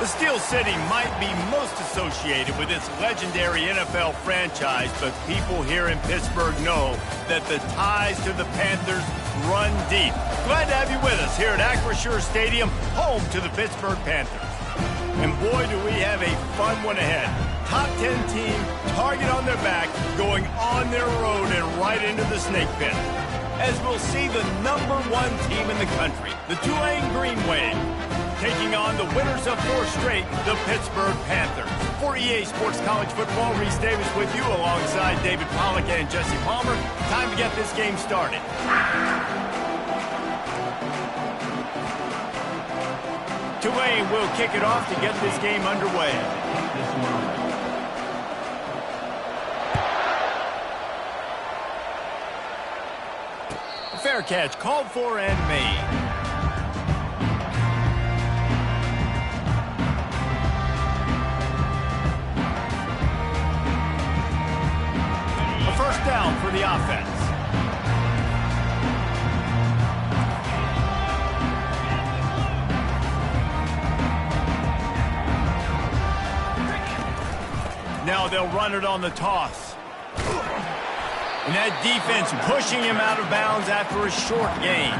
The Steel City might be most associated with its legendary NFL franchise, but people here in Pittsburgh know that the ties to the Panthers run deep. Glad to have you with us here at Acrisure Stadium, home to the Pittsburgh Panthers. And boy, do we have a fun one ahead. Top 10 team, target on their back, going on their road and right into the snake pit. As we'll see the #1 team in the country, the Tulane Green Wave, taking on the winners of 4 straight, the Pittsburgh Panthers. For EA Sports College Football, Reese Davis with you alongside David Pollack and Jesse Palmer. Time to get this game started. Tulane will kick it off to get this game underway. A fair catch called for and made. A first down for the offense. Now they'll run it on the toss. And that defense pushing him out of bounds after a short gain.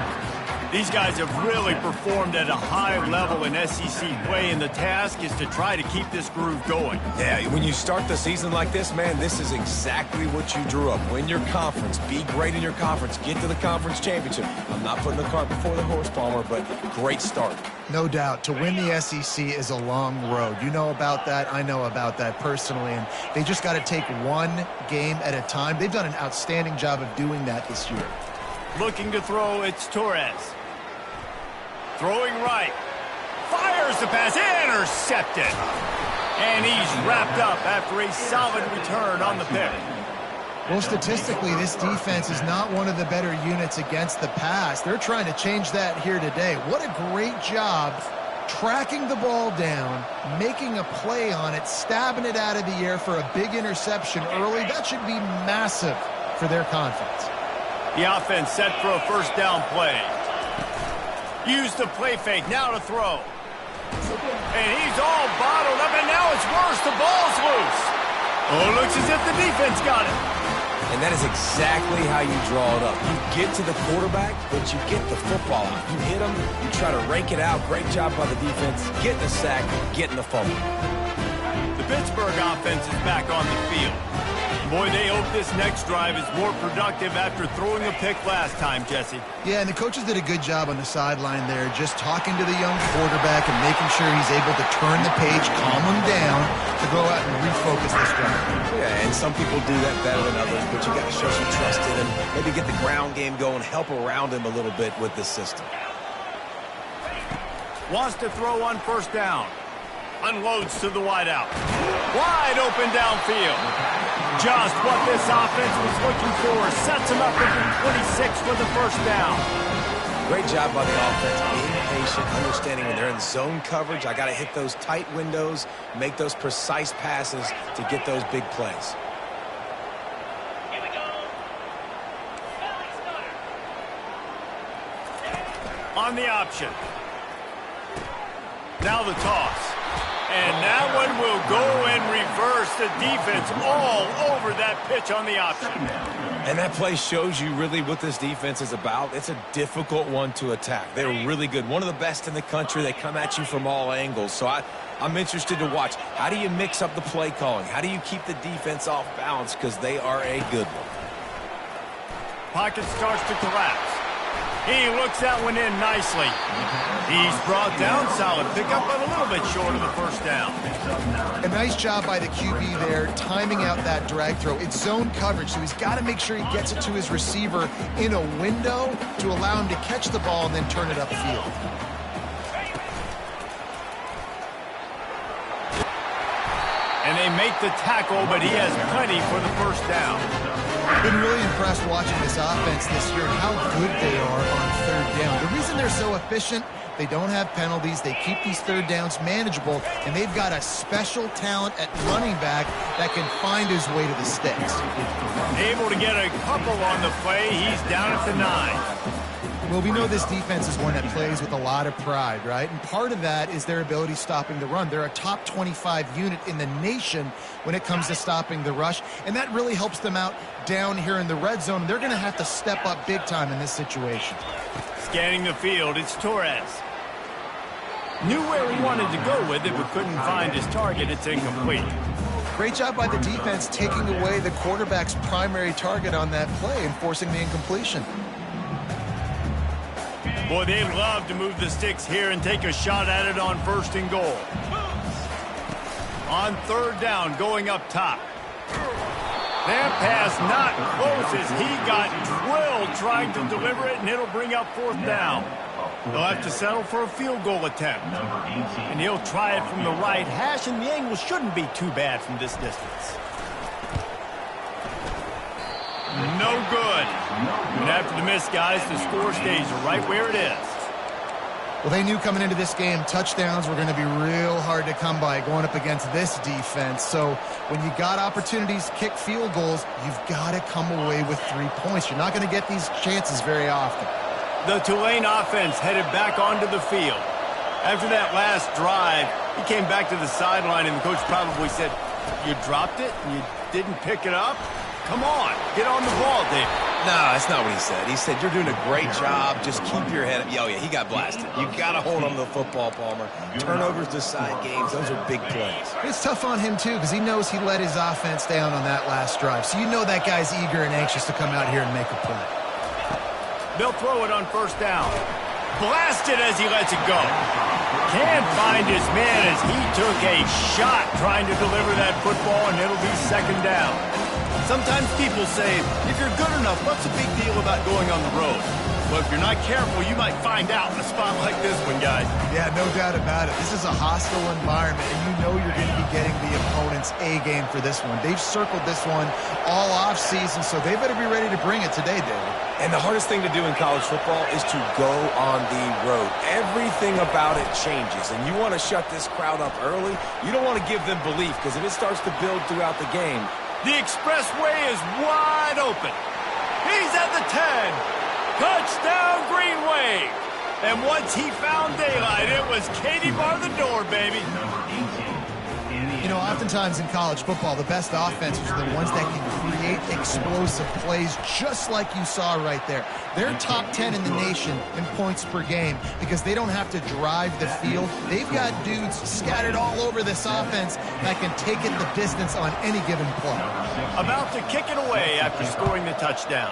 These guys have really performed at a high level in SEC play, and the task is to try to keep this groove going. Yeah, when you start the season like this, man, this is exactly what you drew up. Win your conference, be great in your conference, get to the conference championship. I'm not putting the cart before the horse, Palmer, but great start. No doubt. To win the SEC is a long road. You know about that. I know about that personally. And they just got to take one game at a time. They've done an outstanding job of doing that this year. Looking to throw, it's Torres. Throwing right. Fires the pass. Intercepted. And he's wrapped up after a solid return on the pick. Well, statistically, this defense is not one of the better units against the pass. They're trying to change that here today. What a great job tracking the ball down, making a play on it, stabbing it out of the air for a big interception early. That should be massive for their confidence. The offense set for a first down play. Use the play fake, now to throw. And he's all bottled up, and now it's worse. The ball's loose. Oh, it looks as if the defense got it. And that is exactly how you draw it up. You get to the quarterback, but you get the football out. You hit him, you try to rake it out. Great job by the defense. Getting the sack, getting the fumble. The Pittsburgh offense is back on the field. Boy, they hope this next drive is more productive after throwing a pick last time, Jesse. Yeah, and the coaches did a good job on the sideline there, just talking to the young quarterback and making sure he's able to turn the page, calm him down, to go out and refocus this drive. Yeah, and some people do that better than others, but you got to show some trust in him. Maybe get the ground game going, help around him a little bit with this system. Wants to throw on first down. Unloads to the wideout. Wide open downfield. Just what this offense was looking for. Sets him up at the 26 for the first down. Great job by the offense. Being patient, understanding when they're in zone coverage, I got to hit those tight windows, make those precise passes to get those big plays. On the option. Now the toss. And that one will go and reverse the defense all over that pitch on the option. And that play shows you really what this defense is about. It's a difficult one to attack. They're really good. One of the best in the country. They come at you from all angles. So I'm interested to watch. How do you mix up the play calling? How do you keep the defense off balance? Because they are a good one. Pocket starts to collapse. He looks that one in nicely. He's brought down, solid pickup, but a little bit short of the first down. A nice job by the QB there, timing out that drag throw. It's zone coverage, so he's got to make sure he gets it to his receiver in a window to allow him to catch the ball and then turn it upfield. And they make the tackle, but he has plenty for the first down. I've been really impressed watching this offense this year and how good they are on third down. The reason they're so efficient, they don't have penalties. They keep these third downs manageable, and they've got a special talent at running back that can find his way to the sticks. Able to get a couple on the play. He's down at the 9. Well, we know this defense is one that plays with a lot of pride, right? And part of that is their ability stopping the run. They're a top 25 unit in the nation when it comes to stopping the rush, and that really helps them out down here in the red zone. They're going to have to step up big time in this situation. Scanning the field, it's Torres. Knew where he wanted to go with it, but couldn't find his target. It's incomplete. Great job by the defense taking away the quarterback's primary target on that play and forcing the incompletion. Boy, they love to move the sticks here and take a shot at it on 1st and goal. On 3rd down, going up top. That pass not close as he got drilled trying to deliver it, and it'll bring up 4th down. They'll have to settle for a field goal attempt. And he'll try it from the right hash, and the angle shouldn't be too bad from this distance. No good. And after the miss, guys, the score stays right where it is. Well, they knew coming into this game touchdowns were going to be real hard to come by going up against this defense. So when you got opportunities to kick field goals, you've got to come away with 3 points. You're not going to get these chances very often. The Tulane offense headed back onto the field. After that last drive, he came back to the sideline, and the coach probably said, "You dropped it and you didn't pick it up? Come on, get on the ball, David." No, that's not what he said. He said, "You're doing a great job. Just keep your head up." Oh, yeah, he got blasted. You got to hold on to the football, Palmer. Turnovers decide games. Those are big plays. It's tough on him, too, because he knows he let his offense down on that last drive. So you know that guy's eager and anxious to come out here and make a play. They'll throw it on 1st down. Blasted as he lets it go. Can't find his man as he took a shot trying to deliver that football, and it'll be 2nd down. Sometimes people say, if you're good enough, what's the big deal about going on the road? Well, if you're not careful, you might find out in a spot like this one, guys. Yeah, no doubt about it. This is a hostile environment, and you know you're going to be getting the opponent's A game for this one. They've circled this one all offseason, so they better be ready to bring it today, David. And the hardest thing to do in college football is to go on the road. Everything about it changes, and you want to shut this crowd up early. You don't want to give them belief, because if it starts to build throughout the game. The expressway is wide open. He's at the 10. Touchdown, Green Wave. And once he found daylight, it was Katie bar the door, baby. You know, oftentimes in college football, the best offenses are the ones that can create explosive plays just like you saw right there. They're top 10 in the nation in points per game because they don't have to drive the field. They've got dudes scattered all over this offense that can take it the distance on any given play. About to kick it away after scoring the touchdown.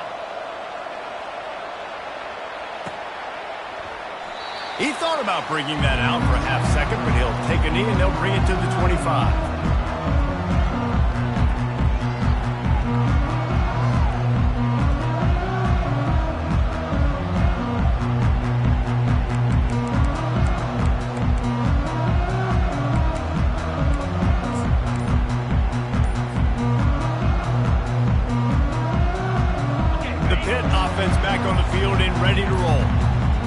He thought about bringing that out for a half second, but he'll take a knee and they'll bring it to the 25. The Pitt offense back on the field and ready to roll.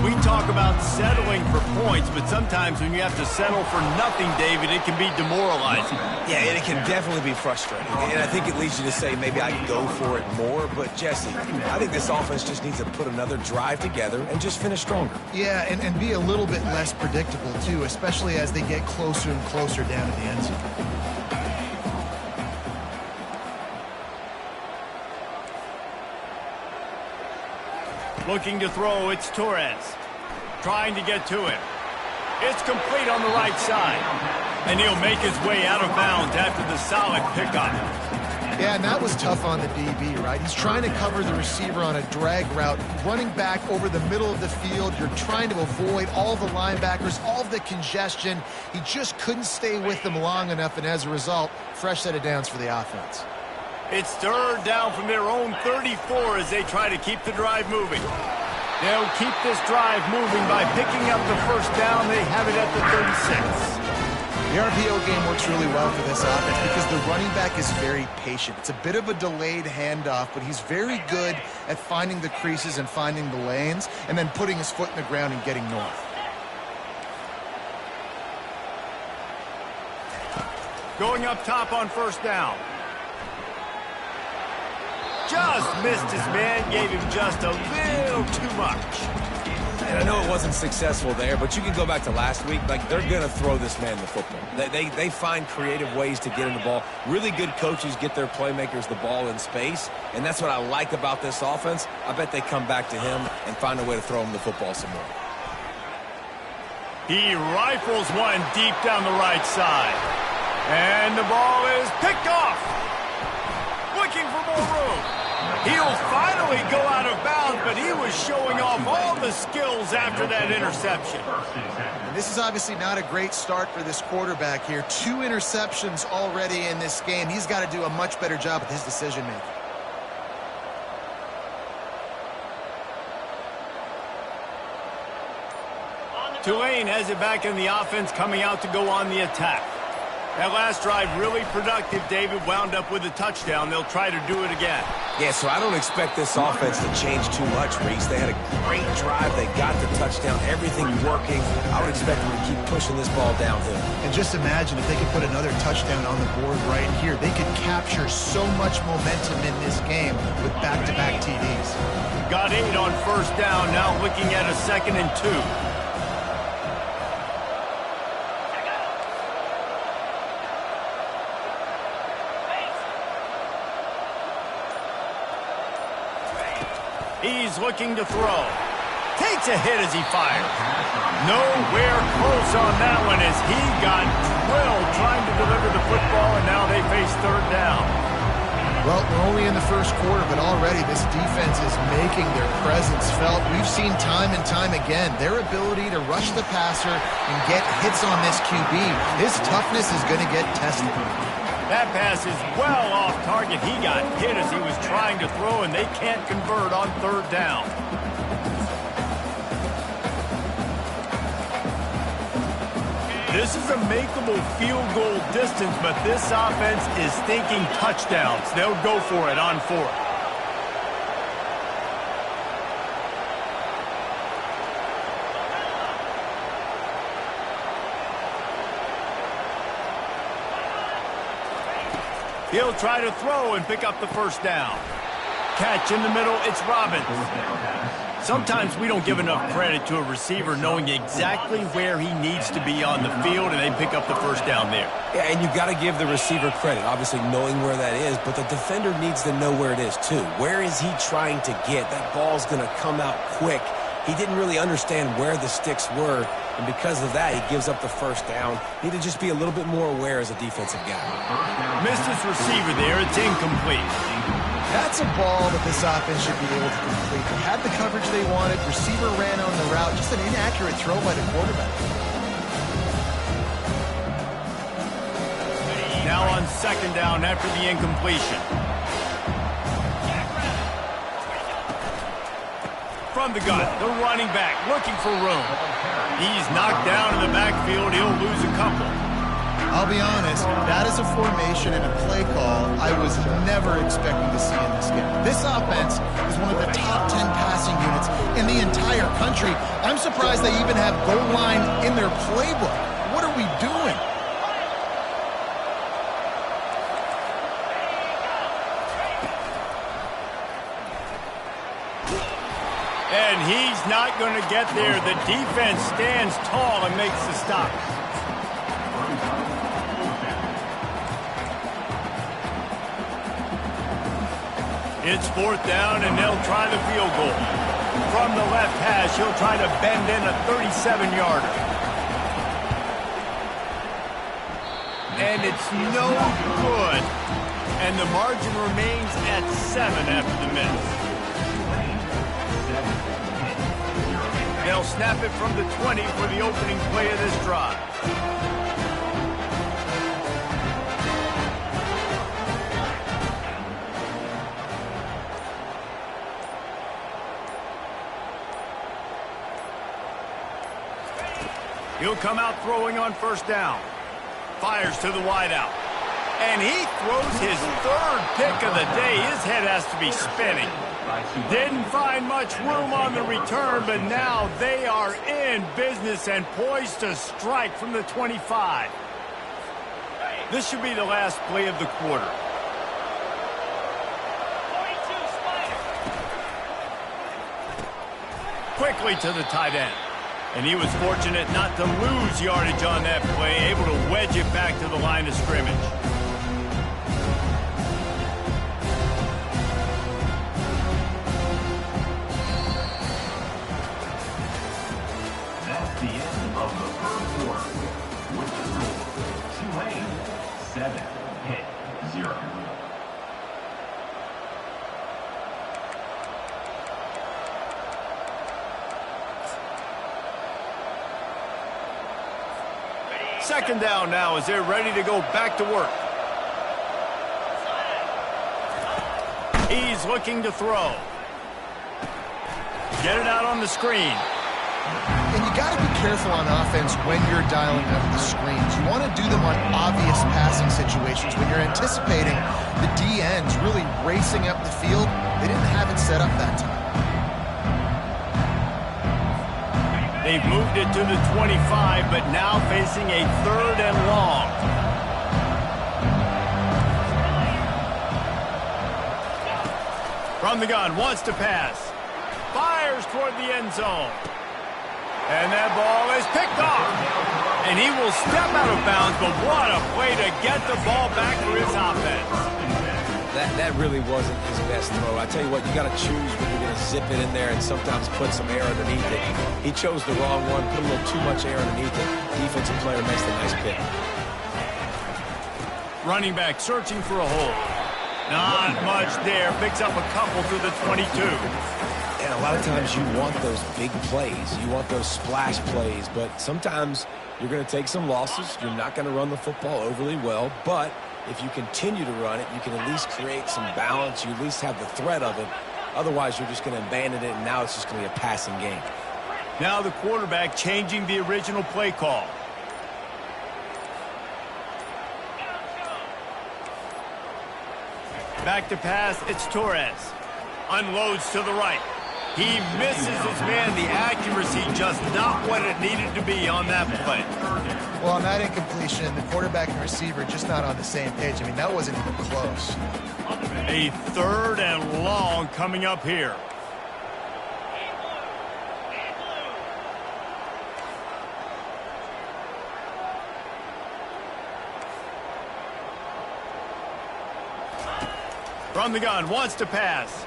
We talk about settling for points, but sometimes when you have to settle for nothing, David, it can be demoralizing. Yeah, and it can definitely be frustrating. And I think it leads you to say maybe I can go for it more. But, Jesse, I think this offense just needs to put another drive together and just finish stronger. Yeah, and be a little bit less predictable, too, especially as they get closer and closer down to the end zone. Looking to throw, it's Torres. Trying to get to him. It's complete on the right side. And he'll make his way out of bounds after the solid pickup. Yeah, and that was tough on the DB, right? He's trying to cover the receiver on a drag route, running back over the middle of the field. You're trying to avoid all the linebackers, all the congestion. He just couldn't stay with them long enough, and as a result, fresh set of downs for the offense. It's 3rd down from their own 34 as they try to keep the drive moving. They'll keep this drive moving by picking up the 1st down. They have it at the 36. The RPO game works really well for this offense because the running back is very patient. It's a bit of a delayed handoff, but he's very good at finding the creases and finding the lanes and then putting his foot in the ground and getting north. Going up top on 1st down. just missed his man, gave him just a little too much. And I know it wasn't successful there, but you can go back to last week. Like, they're going to throw this man the football. They find creative ways to get him the ball. Really good coaches get their playmakers the ball in space, and that's what I like about this offense. I bet they come back to him and find a way to throw him the football some more. He rifles one deep down the right side. And the ball is picked off. Looking for more room. He'll finally go out of bounds, but he was showing off all the skills after that interception. And this is obviously not a great start for this quarterback here. 2 interceptions already in this game. He's got to do a much better job with his decision-making. Tulane has it back in the offense, coming out to go on the attack. That last drive really productive. David wound up with a touchdown. They'll try to do it again. Yeah, so I don't expect this offense to change too much, Reese. They had a great drive. They got the touchdown. Everything working. I would expect them to keep pushing this ball downhill. And just imagine if they could put another touchdown on the board right here. They could capture so much momentum in this game with back-to-back TDs. Got 8 on first down. Now looking at a 2nd and 2. He's looking to throw. Takes a hit as he fires. Nowhere close on that one as he got drilled trying to deliver the football, and now they face 3rd down. Well, we're only in the first quarter, but already this defense is making their presence felt. We've seen time and time again their ability to rush the passer and get hits on this QB. His toughness is going to get tested. That pass is well off target. He got hit as he was trying to throw, and they can't convert on 3rd down. This is a makeable field goal distance, but this offense is thinking touchdowns. They'll go for it on 4th. He'll try to throw and pick up the first down. Catch in the middle, it's Robbins. Sometimes we don't give enough credit to a receiver knowing exactly where he needs to be on the field, and they pick up the first down there. Yeah, and you got to give the receiver credit, obviously knowing where that is, but the defender needs to know where it is too. Where is he trying to get? That ball's going to come out quick. He didn't really understand where the sticks were, and because of that, he gives up the first down. Need to just be a little bit more aware as a defensive guy. Missed his receiver there. It's incomplete. That's a ball that this offense should be able to complete. They had the coverage they wanted. Receiver ran on the route. Just an inaccurate throw by the quarterback. Now on 2nd down after the incompletion. From the gun, the running back looking for room. He's knocked down in the backfield. He'll lose a couple. I'll be honest, that is a formation and a play call I was never expecting to see in this game. This offense is one of the top 10 passing units in the entire country. I'm surprised they even have goal line in their playbook. What are we doing? And he's not going to get there. The defense stands tall and makes the stop. It's 4th down, and they'll try the field goal. From the left hash, he'll try to bend in a 37-yarder. And it's no good. And the margin remains at 7 after the miss. They'll snap it from the 20 for the opening play of this drive. He'll come out throwing on 1st down. Fires to the wideout. And he throws his 3rd pick of the day. His head has to be spinning. Didn't find much room on the return, but now they are in business and poised to strike from the 25. This should be the last play of the quarter. quickly to the tight end. And he was fortunate not to lose yardage on that play, able to wedge it back to the line of scrimmage. That's the end of the first quarter. With the score, Tulane 7, Pitt 0. Second down now as they're ready to go back to work. He's looking to throw. Get it out on the screen. And you got to be careful on offense when you're dialing up the screens. You want to do them on obvious passing situations. When you're anticipating the DNs really racing up the field, they didn't have it set up that time. They've moved it to the 25, but now facing a 3rd and long. From the gun, wants to pass. Fires toward the end zone. And that ball is picked off. And he will step out of bounds, but what a play to get the ball back for his offense. That really wasn't his best throw. I tell you what, you got to choose when you're going to zip it in there and sometimes put some air underneath it. He chose the wrong one, put a little too much air underneath it. Defensive player makes the nice pick. Running back searching for a hole. Not much there. Picks up a couple to the 22. And a lot of times you want those big plays. You want those splash plays. But sometimes you're going to take some losses. You're not going to run the football overly well. But if you continue to run it, you can at least create some balance. You at least have the threat of it. Otherwise, you're just going to abandon it, and now it's just going to be a passing game. Now the quarterback changing the original play call. Back to pass, it's Torres. Unloads to the right. He misses his man. The accuracy just not what it needed to be on that play. Well, on that incompletion, the quarterback and receiver just not on the same page. I mean, that wasn't even close. A 3rd and long coming up here. From the gun, wants to pass.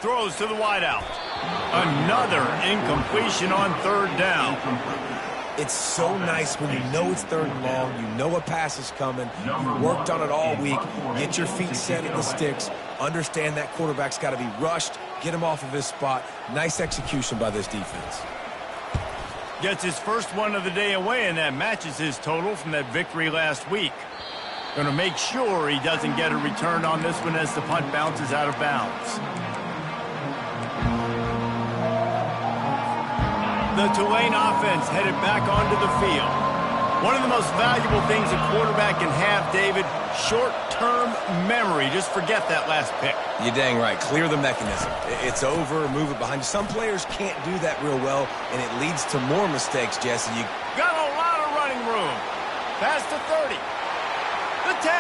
Throws to the wideout. Another incompletion on 3rd down. It's so nice when you know it's 3rd and long, you know a pass is coming, you worked on it all week, get your feet set in the sticks, understand that quarterback's got to be rushed, get him off of his spot. Nice execution by this defense. Gets his first one of the day away, and that matches his total from that victory last week. Going to make sure he doesn't get a return on this one as the punt bounces out of bounds. The Tulane offense headed back onto the field. One of the most valuable things a quarterback can have, David, short-term memory. Just forget that last pick. You're dang right. Clear the mechanism. It's over, move it behind you. Some players can't do that real well, and it leads to more mistakes, Jesse. You got a lot of running room. Pass to 30. The 10.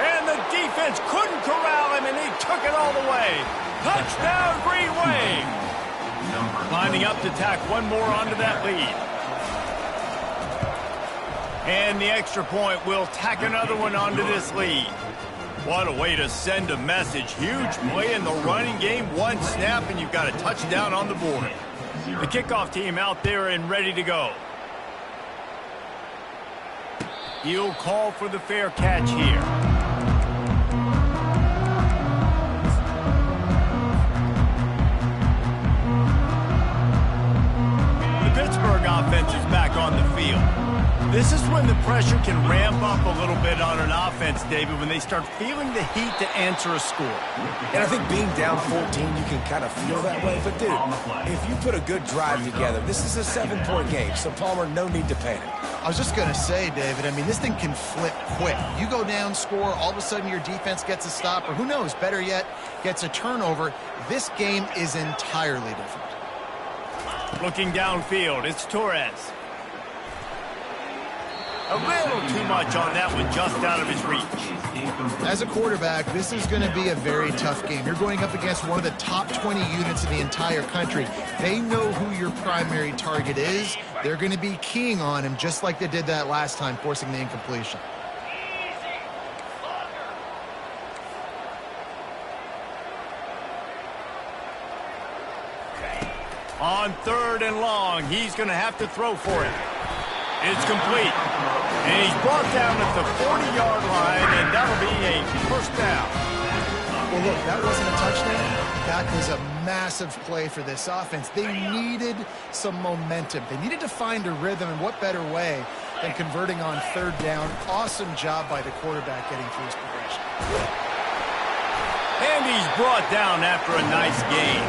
And the defense couldn't corral him, and he took it all the way. Touchdown, Green Wave. Lining up to tack one more onto that lead. And the extra point will tack another one onto this lead. What a way to send a message. Huge play in the running game. One snap, and you've got a touchdown on the board. The kickoff team out there and ready to go. He'll call for the fair catch here. Offense is back on the field. This is when the pressure can ramp up a little bit on an offense, David, when they start feeling the heat to answer a score. And I think being down 14, you can kind of feel that way. But, dude, if you put a good drive together, this is a 7-point game. So, Palmer, no need to panic. I was just going to say, David, I mean, this thing can flip quick. You go down, score, all of a sudden your defense gets a stop, or who knows, better yet, gets a turnover. This game is entirely different. Looking downfield, it's Torres. A little too much on that one, just out of his reach. As a quarterback, this is going to be a very tough game. You're going up against one of the top 20 units in the entire country. They know who your primary target is. They're going to be keying on him just like they did that last time, forcing the incompletion. On 3rd and long, he's going to have to throw for it. It's complete. And he's brought down at the 40-yard line, and that'll be a first down. Well, look, that wasn't a touchdown. That was a massive play for this offense. They needed some momentum. They needed to find a rhythm, and what better way than converting on 3rd down. Awesome job by the quarterback getting through his progression. And he's brought down after a nice game.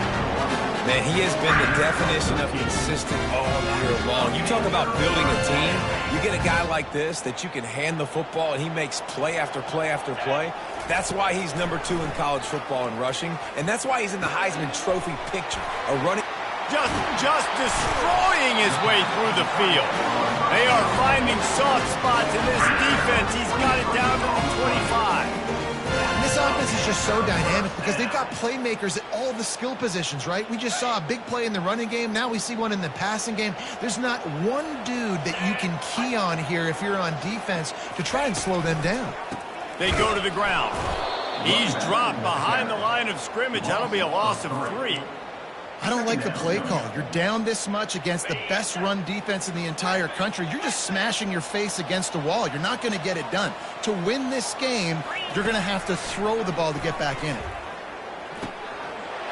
Man, he has been the definition of consistent all year long. You talk about building a team. You get a guy like this that you can hand the football, and he makes play after play after play. That's why he's number 2 in college football in rushing, and that's why he's in the Heisman Trophy picture. A running... Just destroying his way through the field. They are finding soft spots in this defense. He's got it down to the 25. This offense is just so dynamic because they've got playmakers at all the skill positions, right? We just saw a big play in the running game. Now we see one in the passing game. There's not one dude that you can key on here if you're on defense to try and slow them down. They go to the ground. He's dropped behind the line of scrimmage. That'll be a loss of 3. I don't like the play call. You're down this much against the best run defense in the entire country. You're just smashing your face against the wall. You're not going to get it done. To win this game, you're going to have to throw the ball to get back in it.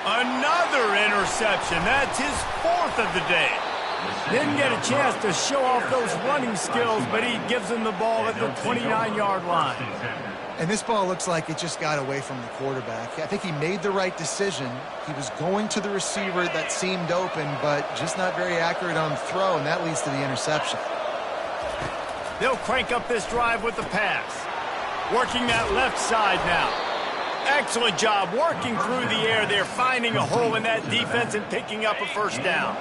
Another interception. That's his 4th of the day. Didn't get a chance to show off those running skills, but he gives him the ball at the 29-yard line. And this ball looks like it just got away from the quarterback. I think he made the right decision. He was going to the receiver that seemed open, but just not very accurate on the throw, and that leads to the interception. They'll crank up this drive with the pass. Working that left side now. Excellent job working through the air there, finding a hole in that defense and picking up a first down.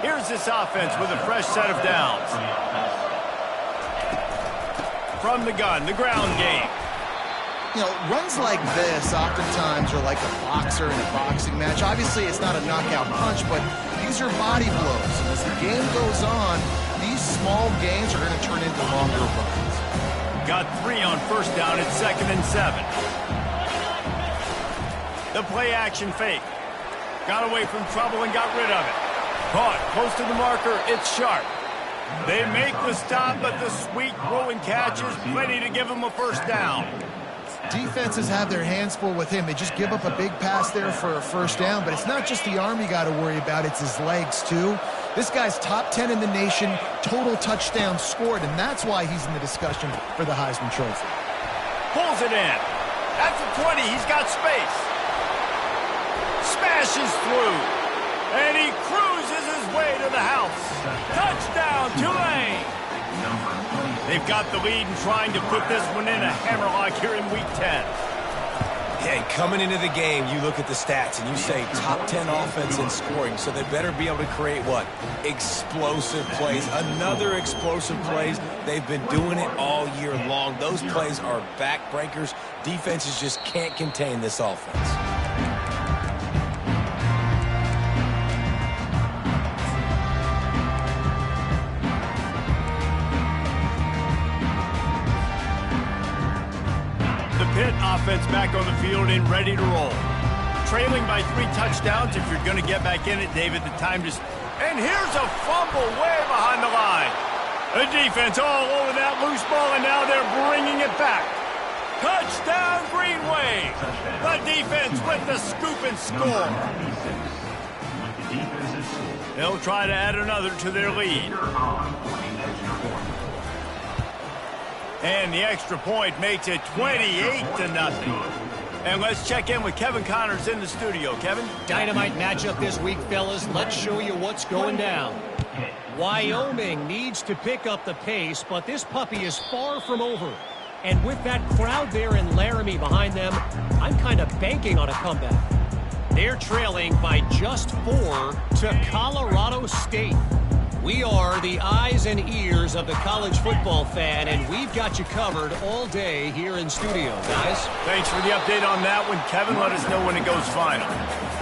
Here's this offense with a fresh set of downs. From the gun, the ground game. You know, runs like this oftentimes are like a boxer in a boxing match. Obviously, it's not a knockout punch, but these are body blows. And as the game goes on, these small gains are going to turn into longer runs. Got 3 on first down at 2nd and 7. The play-action fake. Got away from trouble and got rid of it. Caught close to the marker. It's sharp. They make the stop, but the sweet throw and catch is plenty to give them a first down. Defenses have their hands full with him. They just give up a big pass there for a first down, but it's not just the arm you got to worry about, it's his legs too. This guy's top 10 in the nation, total touchdowns scored, and that's why he's in the discussion for the Heisman Trophy. Pulls it in. At the 20, he's got space. Smashes through. And he cruises his way to the house. Touchdown, Tulane. They've got the lead and trying to put this one in a hammerlock here in Week 10. Hey, coming into the game, you look at the stats and you say top 10 offense in scoring, so they better be able to create what? Explosive plays. Another explosive plays. They've been doing it all year long. Those plays are backbreakers. Defenses just can't contain this offense. Offense back on the field and ready to roll. Trailing by 3 touchdowns. If you're going to get back in it, David, the time just... And here's a fumble way behind the line. The defense all over that loose ball, and now they're bringing it back. Touchdown, Greenway. The defense with the scoop and score. They'll try to add another to their lead. And the extra point makes it 28-0. And let's check in with Kevin Connors in the studio. Kevin? Dynamite matchup this week, fellas. Let's show you what's going down. Wyoming needs to pick up the pace, but this puppy is far from over. And with that crowd there in Laramie behind them, I'm kind of banking on a comeback. They're trailing by just 4 to Colorado State. We are the eyes and ears of the college football fan, and we've got you covered all day here in studio, guys. Thanks for the update on that one, Kevin. Let us know when it goes final.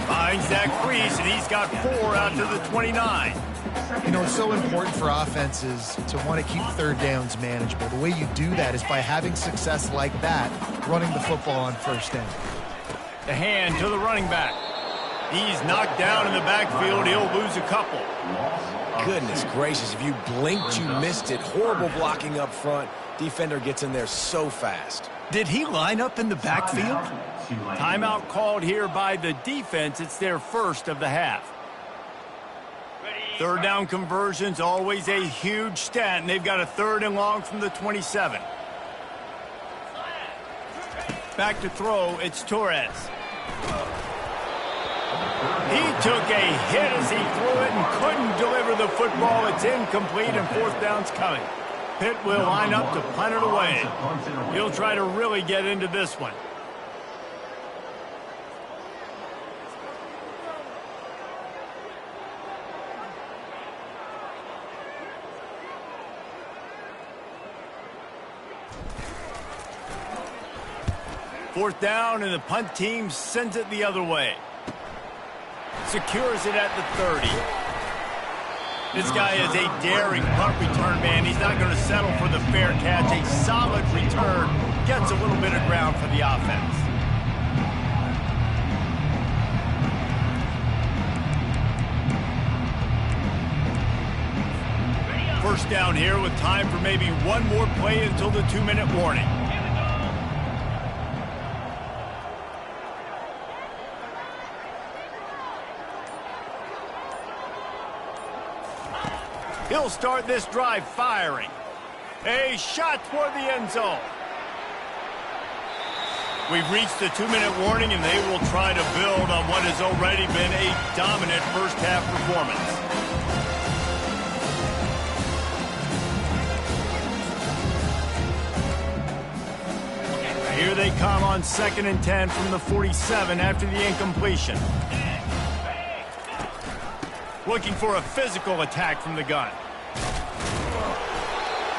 Finds that crease, and he's got 4 out to the 29. You know, it's so important for offenses to want to keep third downs manageable. The way you do that is by having success like that, running the football on first down. The hand to the running back. He's knocked down in the backfield. He'll lose a couple. Goodness gracious, if you blinked, you missed it. Horrible blocking up front. Defender gets in there so fast. Did he line up in the backfield? Timeout called here by the defense. It's their first of the half. Third down conversions, always a huge stat, and they've got a 3rd and long from the 27. Back to throw, it's Torres. He took a hit as he threw it and couldn't deliver the football. It's incomplete, and 4th down's coming. Pitt will line up to punt it away. He'll try to really get into this one. Fourth down, and the punt team sends it the other way. Secures it at the 30. This guy is a daring punt return man. He's not going to settle for the fair catch. A solid return. Gets a little bit of ground for the offense. First down here with time for maybe one more play until the 2-minute warning. He'll start this drive firing. A shot toward the end zone. We've reached the 2-minute warning, and they will try to build on what has already been a dominant first-half performance. Here they come on 2nd and 10 from the 47 after the incompletion. Looking for a physical attack from the gun.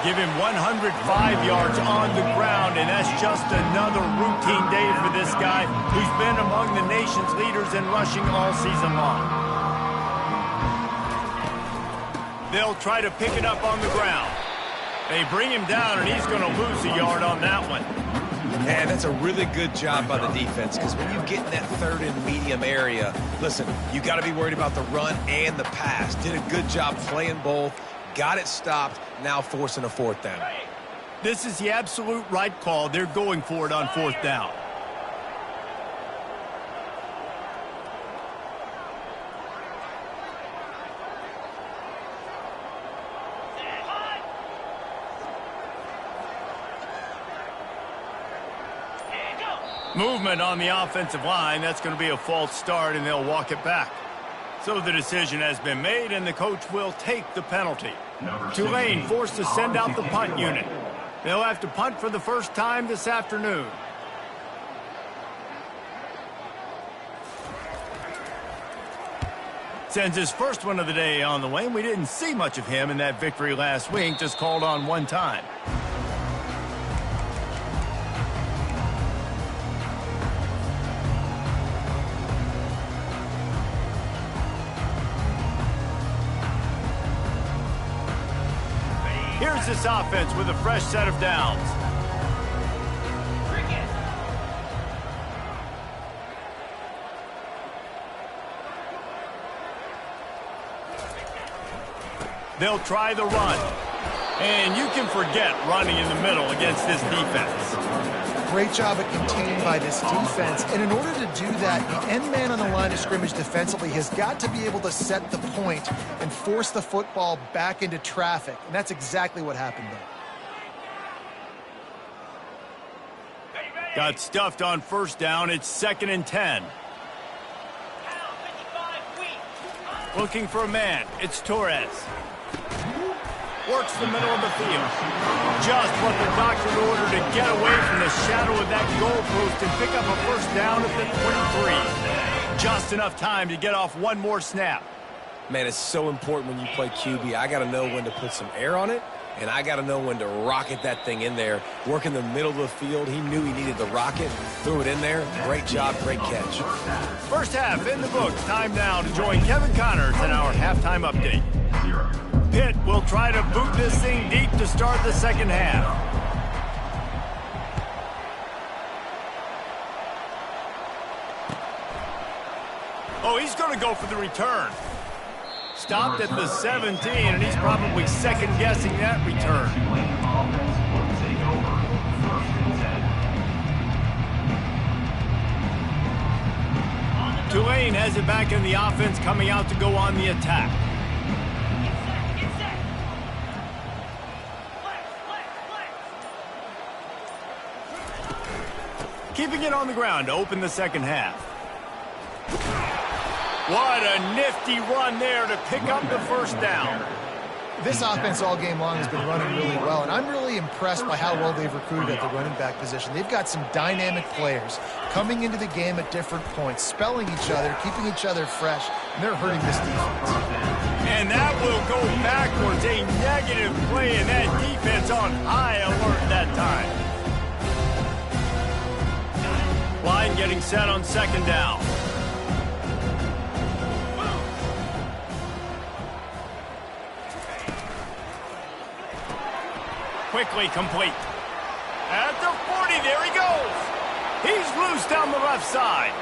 Give him 105 yards on the ground, and that's just another routine day for this guy who's been among the nation's leaders in rushing all season long. They'll try to pick it up on the ground. They bring him down, and he's going to lose a yard on that one. And that's a really good job by the defense, because when you get in that 3rd and medium area, listen, you got to be worried about the run and the pass. Did a good job playing both, got it stopped, now forcing a 4th down. This is the absolute right call. They're going for it on 4th down. Movement on the offensive line. That's going to be a false start, and they'll walk it back. So the decision has been made, and the coach will take the penalty. Tulane forced to send out the punt unit. They'll have to punt for the first time this afternoon. Sends his first one of the day on the way. We didn't see much of him in that victory last week, just called on one time. Here's this offense with a fresh set of downs. They'll try the run. And you can forget running in the middle against this defense. Great job at containing by this defense. And in order to do that, the end man on the line of scrimmage defensively has got to be able to set the point and force the football back into traffic. And that's exactly what happened there. Got stuffed on first down. It's 2nd and 10. Looking for a man. It's Torres. Works the middle of the field. Just what the doctor ordered to get away from the shadow of that goalpost and pick up a first down at the 23. Just enough time to get off one more snap. Man, it's so important when you play QB. I got to know when to put some air on it, and I got to know when to rocket that thing in there. Work in the middle of the field. He knew he needed the rocket, threw it in there. Great job, great catch. First half in the books. Time now to join Kevin Connors in our halftime update. Pitt will try to boot this thing deep to start the second half. Oh, he's going to go for the return. Stopped at the 17, and he's probably second-guessing that return. Tulane has it back in the offense, coming out to go on the attack. Keeping it on the ground to open the second half. What a nifty run there to pick up the first down. This offense all game long has been running really well, and I'm really impressed by how well they've recruited at the running back position. They've got some dynamic players coming into the game at different points, spelling each other, keeping each other fresh, and they're hurting this defense. And that will go backwards. A negative play, and that defense on high alert that time. Line getting set on second down. Quickly complete. At the 40, there he goes. He's loose down the left side.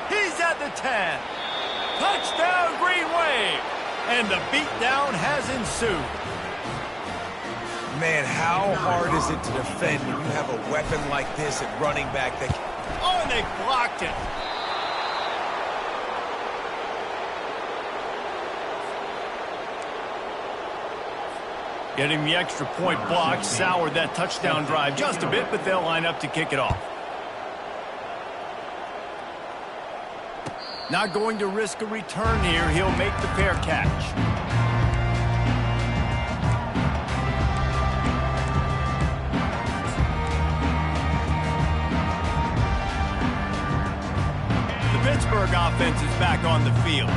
He's at the 10. Touchdown, Green Wave. And the beatdown has ensued. Man, how hard is it to defend when you have a weapon like this at running back that... Oh, and they blocked it. Getting the extra point block soured that touchdown drive just a bit, but they'll line up to kick it off. Not going to risk a return here. He'll make the fair catch. The Pittsburgh offense is back on the field.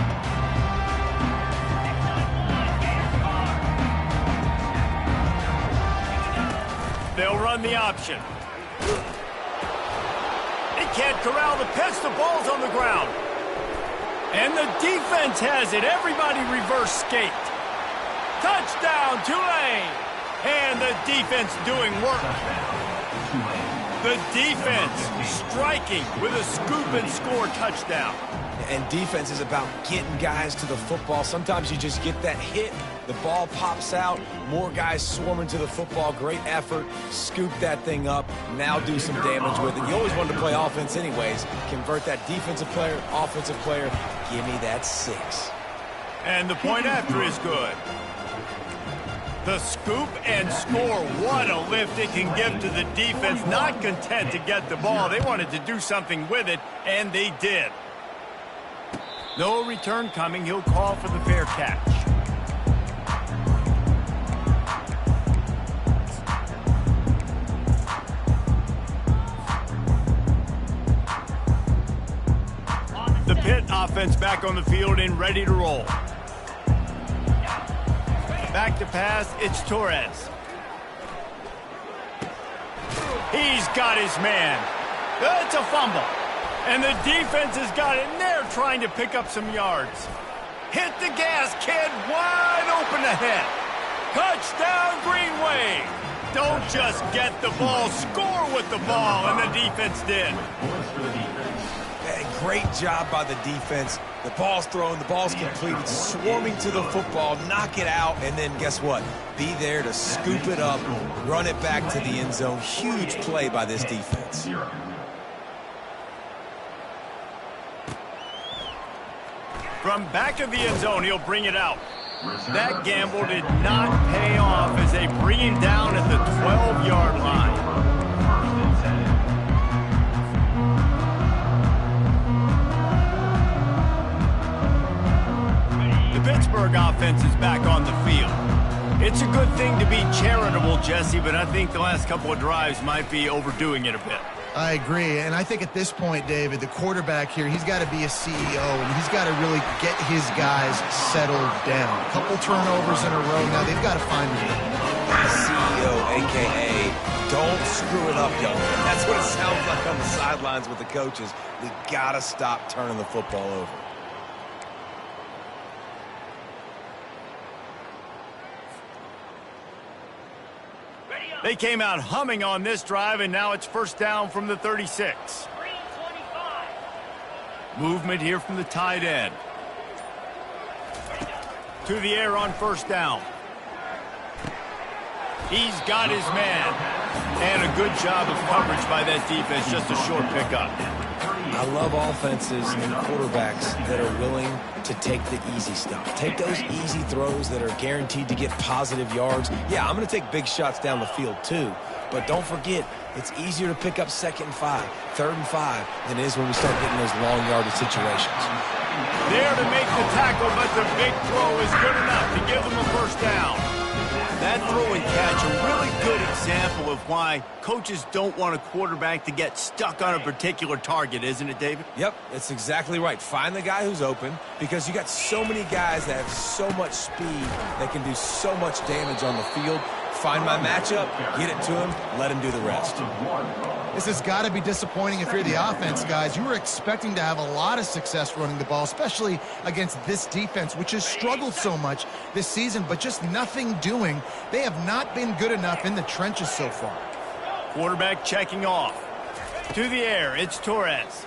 They'll run the option. They can't corral the Pitts. The ball's on the ground. And the defense has it. Everybody reverse skate. Touchdown, Tulane. And the defense doing work. The defense striking with a scoop and score touchdown. And defense is about getting guys to the football. Sometimes you just get that hit. The ball pops out. More guys swarming to the football. Great effort. Scoop that thing up. Now do some damage with it. You always wanted to play offense anyways. Convert that defensive player, offensive player. Give me that 6. And the point after is good. The scoop and score. What a lift it can give to the defense. Not content to get the ball. They wanted to do something with it, and they did. No return coming. He'll call for the fair catch. The Pitt offense back on the field and ready to roll. Back to pass, it's Torres. He's got his man. It's a fumble. And the defense has got it, and they're trying to pick up some yards. Hit the gas, kid. Wide open ahead. Touchdown, Green Wave. Don't just get the ball, score with the ball, and the defense did. Great job by the defense. The ball's thrown, the ball's completed, swarming to the football, knock it out, and then guess what? Be there to scoop it up, run it back to the end zone. Huge play by this defense. From back of the end zone, he'll bring it out. That gamble did not pay off as they bring him down at the 12-yard line. Pittsburgh offense is back on the field. It's a good thing to be charitable, Jesse, but I think the last couple of drives might be overdoing it a bit. I agree, and I think at this point, David, the quarterback here, he's got to be a CEO, and he's got to really get his guys settled down. A couple turnovers in a row now. They've got to find a rhythm. CEO, a.k.a. don't screw it up, young man. That's what it sounds like on the sidelines with the coaches. We got to stop turning the football over. They came out humming on this drive, and now it's first down from the 36. Movement here from the tight end. To the air on first down. He's got his man. And a good job of coverage by that defense. Just a short pickup. I love offenses and quarterbacks that are willing to take the easy stuff. Take those easy throws that are guaranteed to get positive yards. Yeah, I'm going to take big shots down the field too. But don't forget, it's easier to pick up 2nd and 5, 3rd and 5 than it is when we start getting those long yardage situations. There to make the tackle, but the big throw is good enough to give them a first down. That throw and catch, a really good example of why coaches don't want a quarterback to get stuck on a particular target, isn't it, David? Yep, that's exactly right. Find the guy who's open, because you got so many guys that have so much speed that can do so much damage on the field. Find my matchup, get it to him, let him do the rest. This has got to be disappointing if you're the offense, guys. You were expecting to have a lot of success running the ball, especially against this defense, which has struggled so much this season, but just nothing doing. They have not been good enough in the trenches so far. Quarterback checking off. To the air, it's Torres.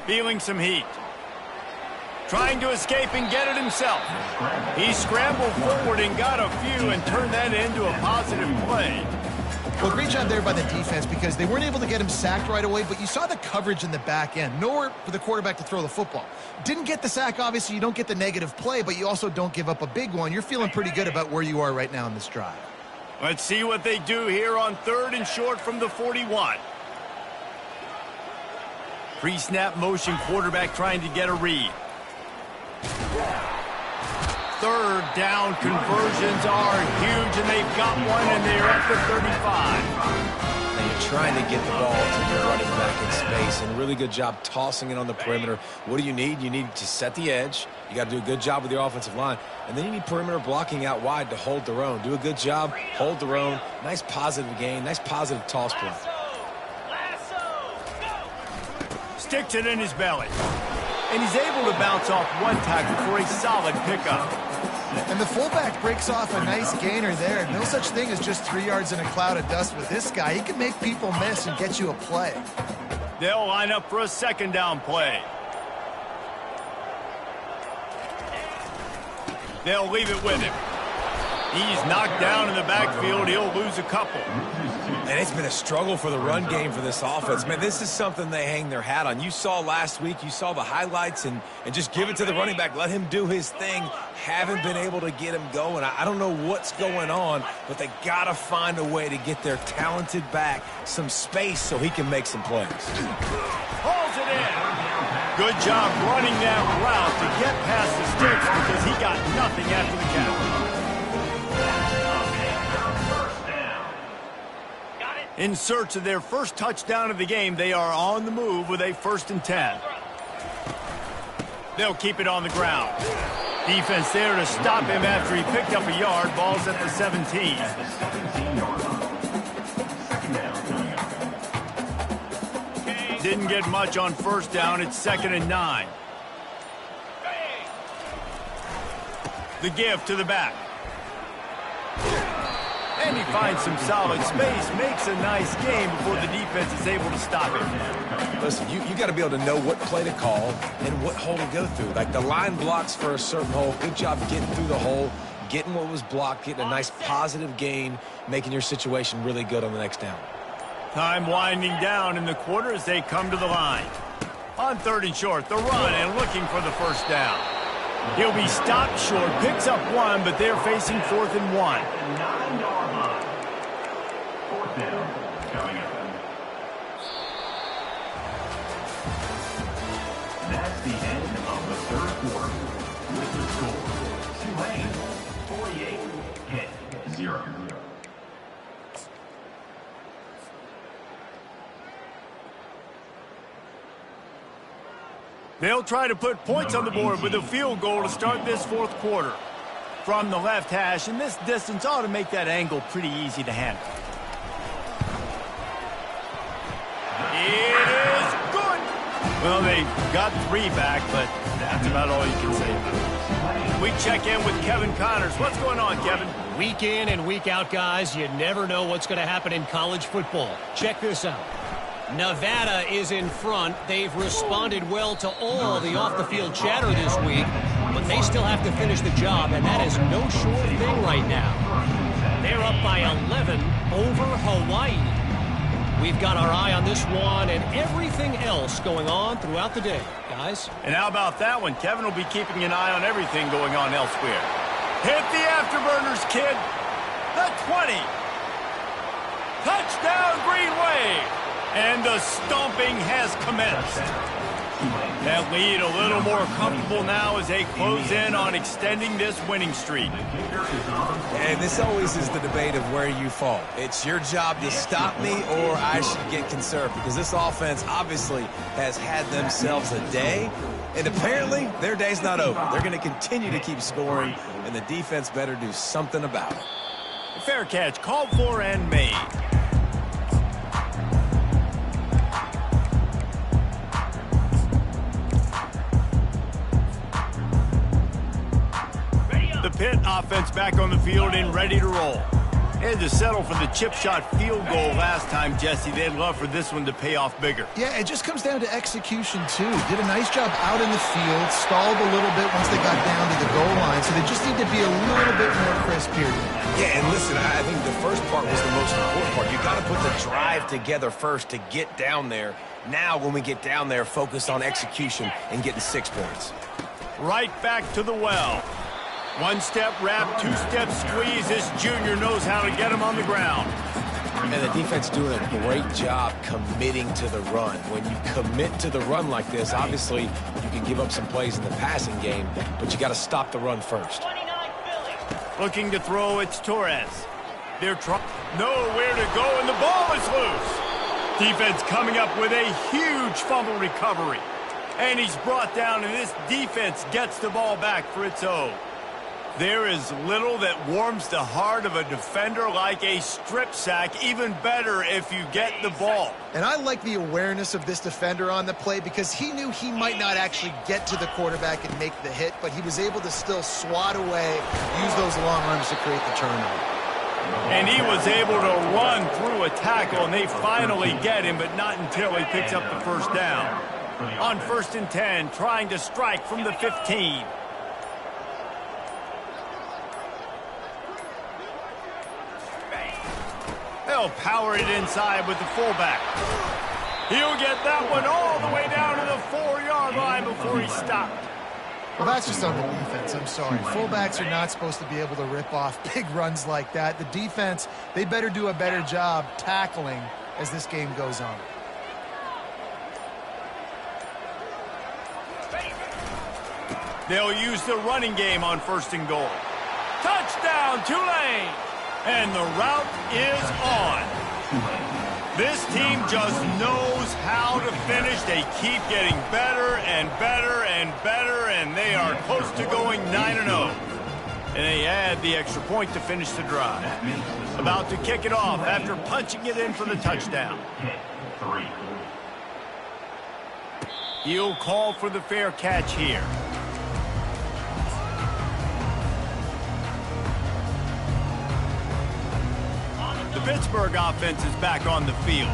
Feeling some heat. Trying to escape and get it himself. He scrambled forward and got a few and turned that into a positive play. Well, great job there by the defense, because they weren't able to get him sacked right away, but you saw the coverage in the back end. Nowhere for the quarterback to throw the football. Didn't get the sack, obviously. You don't get the negative play, but you also don't give up a big one. You're feeling pretty good about where you are right now in this drive. Let's see what they do here on 3rd and short from the 41. Pre-snap motion, quarterback trying to get a read. 3rd down conversions are huge, and they've got one, and they're at the 35. And you're trying to get the ball to your running back in space, and a really good job tossing it on the perimeter. What do you need? You need to set the edge. You got to do a good job with your offensive line, and then you need perimeter blocking out wide to hold their own. Do a good job, hold their own. Nice positive gain, nice positive toss play. Sticks it in his belly. And he's able to bounce off one tackle for a solid pickup. And the fullback breaks off a nice gainer there. No such thing as just 3 yards in a cloud of dust with this guy. He can make people miss and get you a play. They'll line up for a 2nd down play. They'll leave it with him. He's knocked down in the backfield. He'll lose a couple. And it's been a struggle for the run game for this offense. Man, this is something they hang their hat on. You saw last week, you saw the highlights, and just give it to the running back. Let him do his thing. Haven't been able to get him going. I don't know what's going on, but they got to find a way to get their talented back some space so he can make some plays. Hauls it in. Good job running that route to get past the sticks, because he got nothing after the catch. In search of their first touchdown of the game, they are on the move with a 1st and 10. They'll keep it on the ground. Defense there to stop him after he picked up a yard. Ball's at the 17. Didn't get much on 1st down. It's 2nd and 9. The give to the back. And he finds some solid space, makes a nice game before the defense is able to stop him. Listen, you got to be able to know what play to call and what hole to go through. Like the line blocks for a certain hole. Good job getting through the hole, getting what was blocked, getting a nice positive gain, making your situation really good on the next down. Time winding down in the quarter as they come to the line. On 3rd and short, the run and looking for the 1st down. He'll be stopped short, picks up one, but they're facing 4th and 1. 4th down, coming up. That's the end of the 3rd quarter. With the score, Tulane 48, Pitt 0. They'll try to put points on the board with a field goal to start this fourth quarter. From the left hash, and this distance ought to make that angle pretty easy to handle. It is good. Well, they got 3 back, but that's about all you can say about it. We check in with Kevin Connors. What's going on, Kevin? Week in and week out, guys, you never know what's going to happen in college football. Check this out. Nevada is in front. They've responded well to all the off-the-field chatter this week, but they still have to finish the job, and that is no sure thing right now. They're up by 11 over Hawaii. We've got our eye on this one and everything else going on throughout the day, guys. And how about that one? Kevin will be keeping an eye on everything going on elsewhere. Hit the afterburners, kid. The 20. Touchdown, Green Wave. And the stomping has commenced. That lead a little more comfortable now as they close in on extending this winning streak. And this always is the debate of where you fall. It's your job to stop me or I should get conserved, because this offense obviously has had themselves a day, and apparently their day's not over. They're going to continue to keep scoring, and the defense better do something about it. Fair catch called for and made. The Pitt offense back on the field and ready to roll. They had to settle for the chip shot field goal last time, Jesse. They'd love for this one to pay off bigger. Yeah, it just comes down to execution, too. Did a nice job out in the field, stalled a little bit once they got down to the goal line, so they just need to be a little bit more crisp here. Yeah, and listen, I think the first part was the most important part. You got to put the drive together first to get down there. Now, when we get down there, focus on execution and getting 6 points. Right back to the well. One-step wrap, two-step squeeze. This junior knows how to get him on the ground. And the defense doing a great job committing to the run. When you commit to the run like this, obviously you can give up some plays in the passing game, but you got to stop the run first. Looking to throw, it's Torres. They're trying nowhere to go, and the ball is loose. Defense coming up with a huge fumble recovery. And he's brought down, and this defense gets the ball back for its own. There is little that warms the heart of a defender like a strip sack. Even better if you get the ball. And I like the awareness of this defender on the play, because he knew he might not actually get to the quarterback and make the hit, but he was able to still swat away, use those long arms to create the turnover. And he was able to run through a tackle, and they finally get him, but not until he picks up the first down. On 1st and 10, trying to strike from the 15. They'll power it inside with the fullback. He'll get that one all the way down to the 4-yard line before he stopped. Well, that's just on the defense. I'm sorry. Fullbacks are not supposed to be able to rip off big runs like that. The defense, they better do a better job tackling as this game goes on. They'll use the running game on 1st and goal. Touchdown, Tulane! And the route is on. This team just knows how to finish. They keep getting better and better and better, and they are close to going 9-0. And they add the extra point to finish the drive. About to kick it off after punching it in for the touchdown. He'll call for the fair catch here. The Pittsburgh offense is back on the field.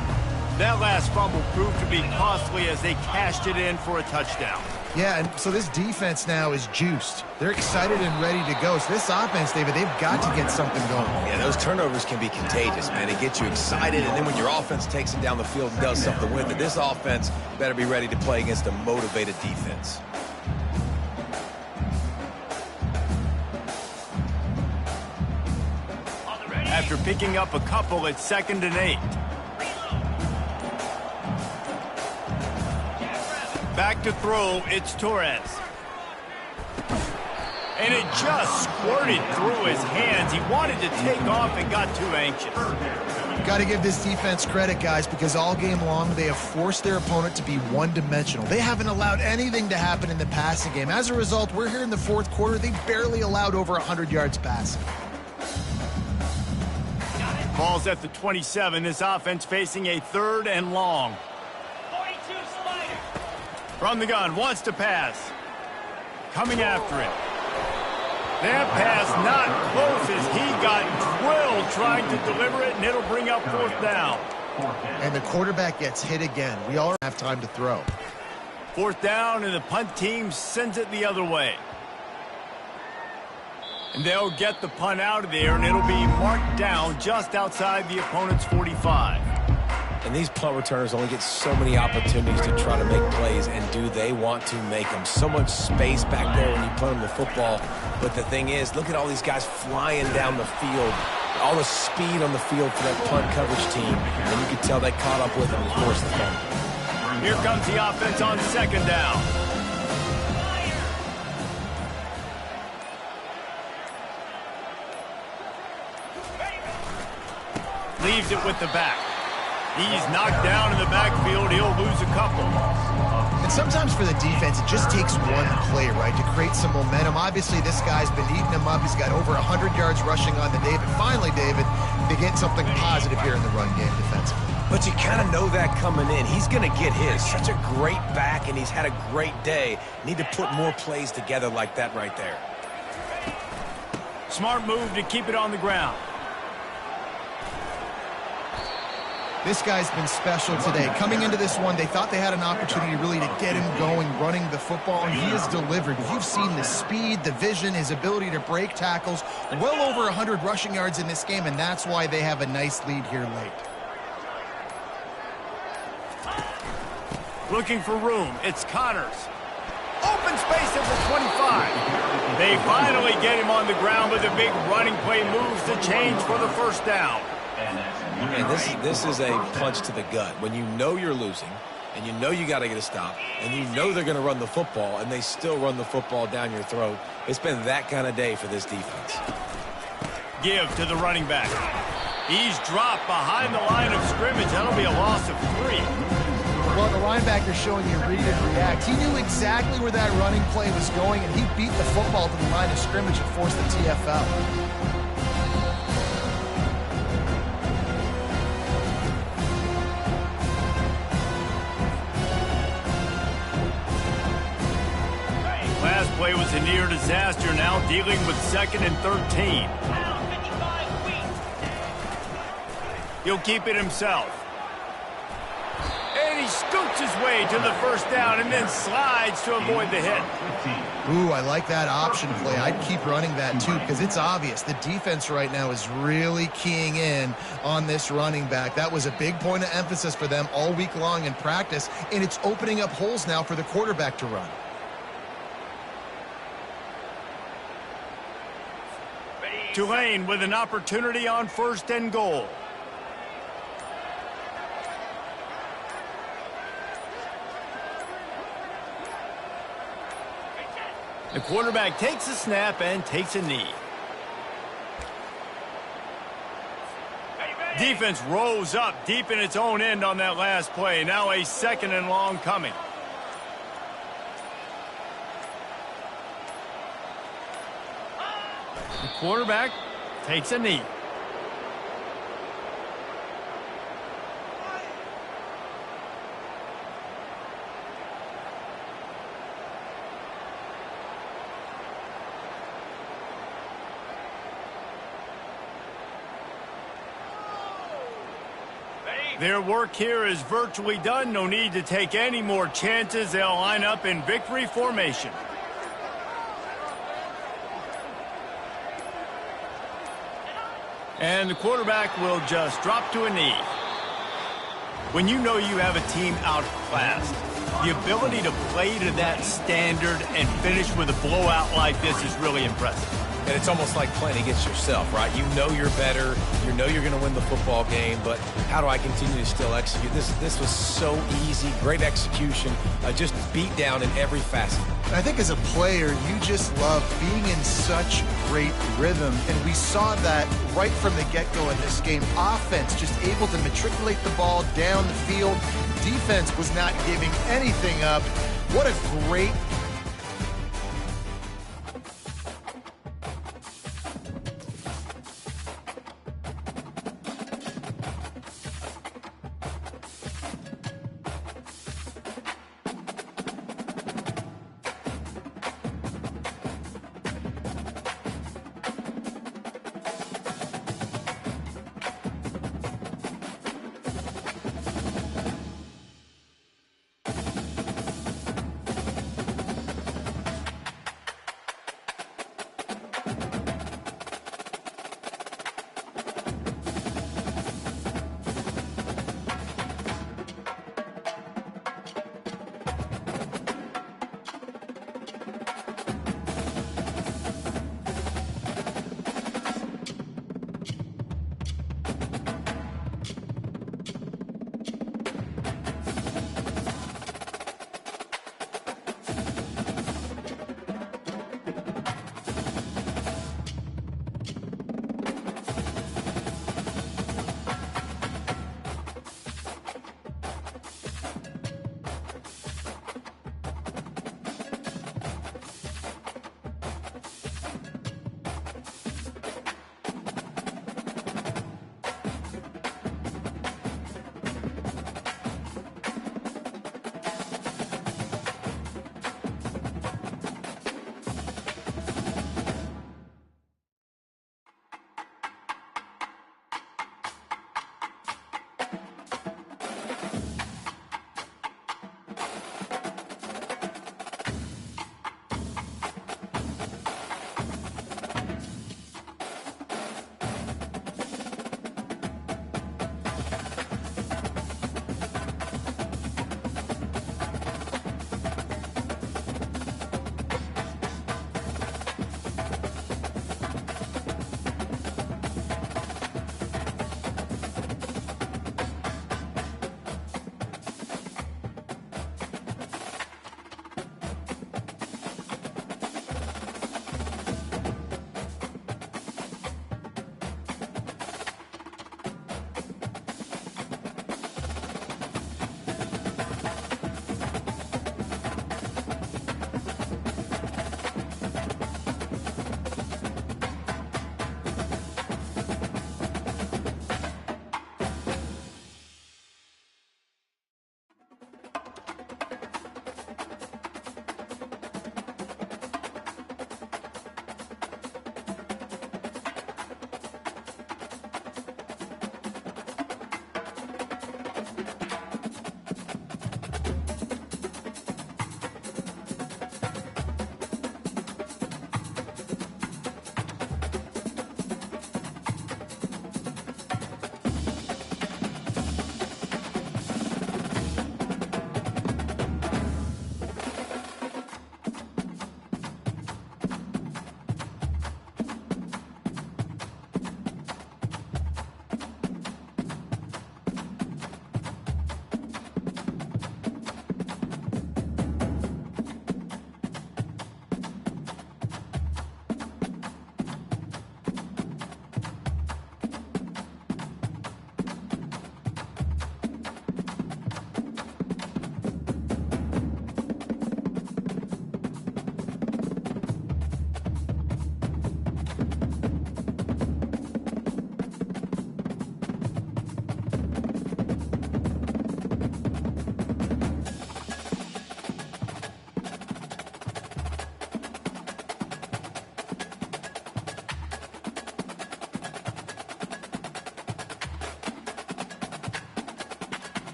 That last fumble proved to be costly as they cashed it in for a touchdown. Yeah, and so this defense now is juiced. They're excited and ready to go. So this offense, David, they've got to get something going. Yeah, those turnovers can be contagious, man. It gets you excited, and then when your offense takes it down the field and does something with it, this offense better be ready to play against a motivated defense. After picking up a couple, it's 2nd and 8. Back to throw, it's Torres. And it just squirted through his hands. He wanted to take off and got too anxious. Got to give this defense credit, guys, because all game long they have forced their opponent to be one-dimensional. They haven't allowed anything to happen in the passing game. As a result, we're here in the fourth quarter. They barely allowed over 100 yards passing. Ball's at the 27. This offense facing a 3rd and long. 42 slider. From the gun, wants to pass. Coming after it. That pass not close as he got drilled trying to deliver it, and it'll bring up 4th down. And the quarterback gets hit again. We all have time to throw. 4th down, and the punt team sends it the other way. And they'll get the punt out of there, and it'll be marked down just outside the opponent's 45. And these punt returners only get so many opportunities to try to make plays, and do they want to make them? So much space back there when you punt them the football. But the thing is, look at all these guys flying down the field. All the speed on the field for that punt coverage team. And you can tell they caught up with them and forced the punt. Here comes the offense on 2nd down. Leaves it with the back. He's knocked down in the backfield. He'll lose a couple. And sometimes for the defense, it just takes one play, right, to create some momentum. Obviously, this guy's been eating him up. He's got over 100 yards rushing on the day. But finally, David, they get something positive here in the run game defensively. But you kind of know that coming in. He's going to get his. Such a great back, and he's had a great day. Need to put more plays together like that right there. Smart move to keep it on the ground. This guy's been special today. Coming into this one, they thought they had an opportunity really to get him going, running the football, and he has delivered. You've seen the speed, the vision, his ability to break tackles. Well over 100 rushing yards in this game, and that's why they have a nice lead here late. Looking for room. It's Connors. Open space at the 25. They finally get him on the ground, but the big running play moves the change for the 1st down. And this is a punch to the gut. When you know you're losing, and you know you got to get a stop, and you know they're going to run the football, and they still run the football down your throat, it's been that kind of day for this defense. Give to the running back. He's dropped behind the line of scrimmage. That'll be a loss of 3. Well, the linebacker's showing you read and react. He knew exactly where that running play was going, and he beat the football to the line of scrimmage and forced the TFL. Last play was a near disaster, now dealing with 2nd and 13. He'll keep it himself. And he scoots his way to the 1st down and then slides to avoid the hit. Ooh, I like that option play. I'd keep running that too because it's obvious. The defense right now is really keying in on this running back. That was a big point of emphasis for them all week long in practice, and it's opening up holes now for the quarterback to run. Tulane with an opportunity on 1st and goal. The quarterback takes a snap and takes a knee. Defense rolls up deep in its own end on that last play. Now a 2nd and long coming. The quarterback takes a knee. Their work here is virtually done. No need to take any more chances. They'll line up in victory formation. And the quarterback will just drop to a knee. When you know you have a team outclassed, the ability to play to that standard and finish with a blowout like this is really impressive. And it's almost like playing against yourself, right? You know you're better. You know you're going to win the football game, but how do I continue to still execute? This was so easy. Great execution. Just beat down in every facet. I think as a player, you just love being in such great rhythm, and we saw that right from the get-go in this game. Offense just able to matriculate the ball down the field. Defense was not giving anything up. What a great